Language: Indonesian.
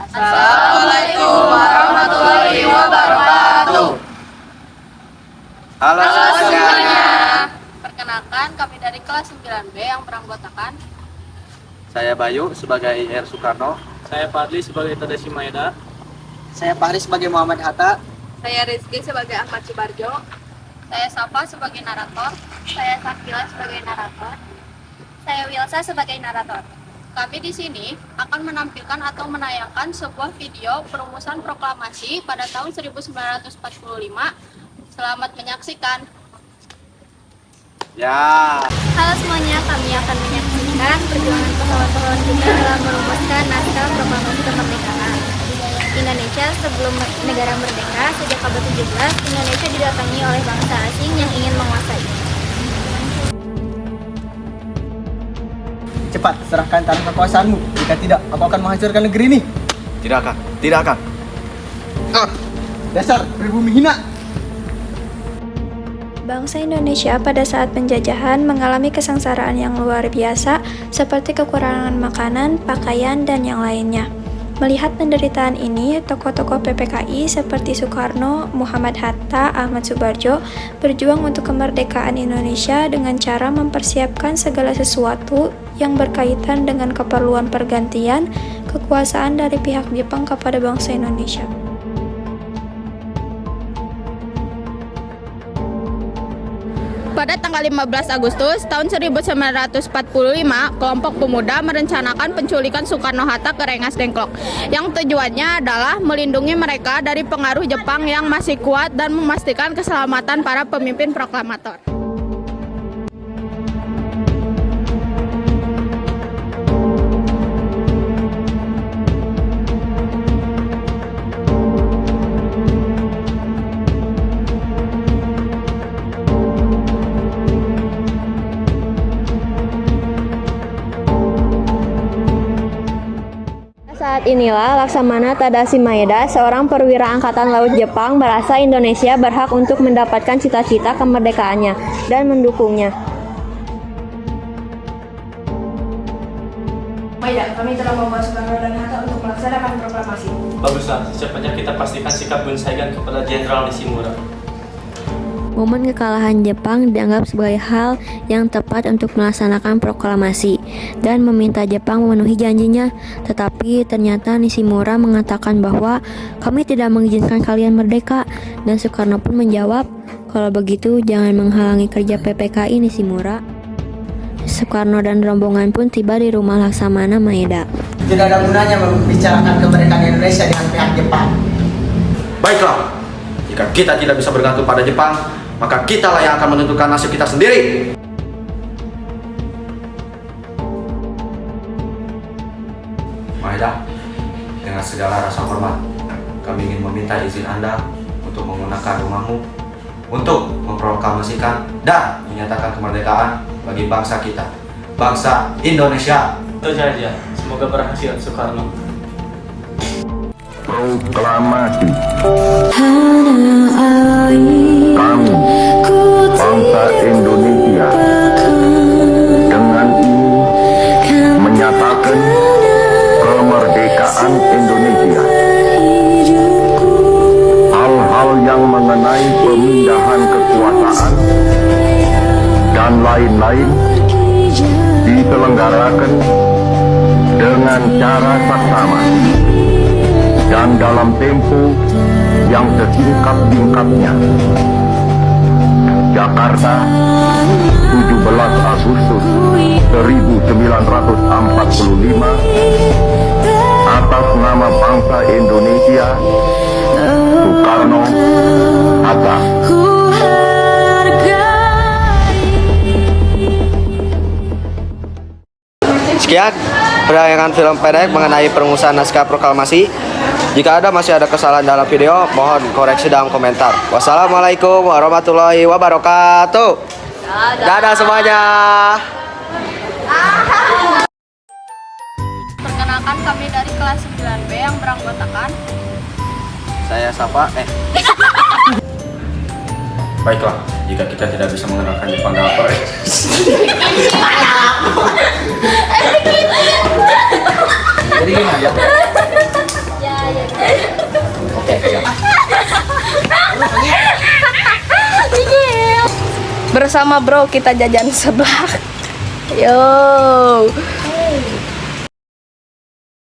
Assalamualaikum warahmatullahi wabarakatuh. Halo semuanya. Perkenalkan, kami dari kelas 9B yang beranggotakan saya Bayu sebagai R. Soekarno. Saya Fadli sebagai Tadashi Maeda. Saya Fahri sebagai Muhammad Hatta. saya Rizky sebagai Ahmad Subarjo, saya Safa sebagai narator, saya Sakila sebagai narator, saya Wilsa sebagai narator. Kami di sini akan menampilkan atau menayangkan sebuah video perumusan proklamasi pada tahun 1945. Selamat menyaksikan. Ya. Halo semuanya, kami akan menyaksikan perjuangan pahlawan-pahlawan kita dalam merumuskan naskah proklamasi kemerdekaan Indonesia sebelum negara merdeka. Sejak abad 17, Indonesia didatangi oleh bangsa asing yang ingin menguasai. Cepat, serahkan tanah kekuasaanmu. Jika tidak, aku akan menghancurkan negeri ini. Tidak akan, tidak akan. Dasar pribumi hina. Bangsa Indonesia pada saat penjajahan mengalami kesengsaraan yang luar biasa seperti kekurangan makanan, pakaian, dan yang lainnya. Melihat penderitaan ini, tokoh-tokoh PPKI seperti Soekarno, Muhammad Hatta, Ahmad Subarjo berjuang untuk kemerdekaan Indonesia dengan cara mempersiapkan segala sesuatu yang berkaitan dengan keperluan pergantian kekuasaan dari pihak Jepang kepada bangsa Indonesia. Pada tanggal 15 Agustus tahun 1945, kelompok pemuda merencanakan penculikan Soekarno-Hatta ke Rengas Dengklok, yang tujuannya adalah melindungi mereka dari pengaruh Jepang yang masih kuat dan memastikan keselamatan para pemimpin proklamator. Saat inilah Laksamana Tadashi Maeda, seorang perwira angkatan laut Jepang, merasa Indonesia berhak untuk mendapatkan cita-cita kemerdekaannya dan mendukungnya. Maeda, kami telah membawa Soekarno dan Hatta untuk melaksanakan proklamasi. Baguslah, secepatnya kita pastikan sikap Gun Saigon kepada Jenderal Nishimura. Momen kekalahan Jepang dianggap sebagai hal yang tepat untuk melaksanakan proklamasi dan meminta Jepang memenuhi janjinya. Tetapi ternyata Nishimura mengatakan bahwa kami tidak mengizinkan kalian merdeka, dan Soekarno pun menjawab, kalau begitu jangan menghalangi kerja PPKI Nishimura. Soekarno dan rombongan pun tiba di rumah Laksamana Maeda. Tidak ada gunanya membicarakan kemerdekaan Indonesia dengan pihak Jepang. Baiklah, jika kita tidak bisa bergantung pada Jepang, maka kitalah yang akan menentukan nasib kita sendiri. Maeda, dengan segala rasa hormat, kami ingin meminta izin Anda untuk menggunakan rumahmu untuk memproklamasikan dan menyatakan kemerdekaan bagi bangsa kita, bangsa Indonesia. Itu saja, semoga berhasil Soekarno. Proklamasi. Kami, bangsa Indonesia, dengan ini menyatakan kemerdekaan Indonesia. Hal-hal yang mengenai pemindahan kekuasaan dan lain-lain diselenggarakan dengan cara saksama dan dalam tempo yang sesingkat-singkatnya. Jakarta, 17 Agustus 1945, atas nama bangsa Indonesia, Soekarno Hatta. Sekian penayangan film pendek mengenai perumusan naskah proklamasi. Jika masih ada kesalahan dalam video, mohon koreksi dalam komentar. Wassalamualaikum warahmatullahi wabarakatuh. Dadah semuanya. Perkenalkan, kami dari kelas 9B yang beranggotakan Saya Safa. Baiklah, jika kita tidak bisa mengenalkan Jepang dalam proyek. Jadi gimana? Bersama bro kita jajan seblak. Yo.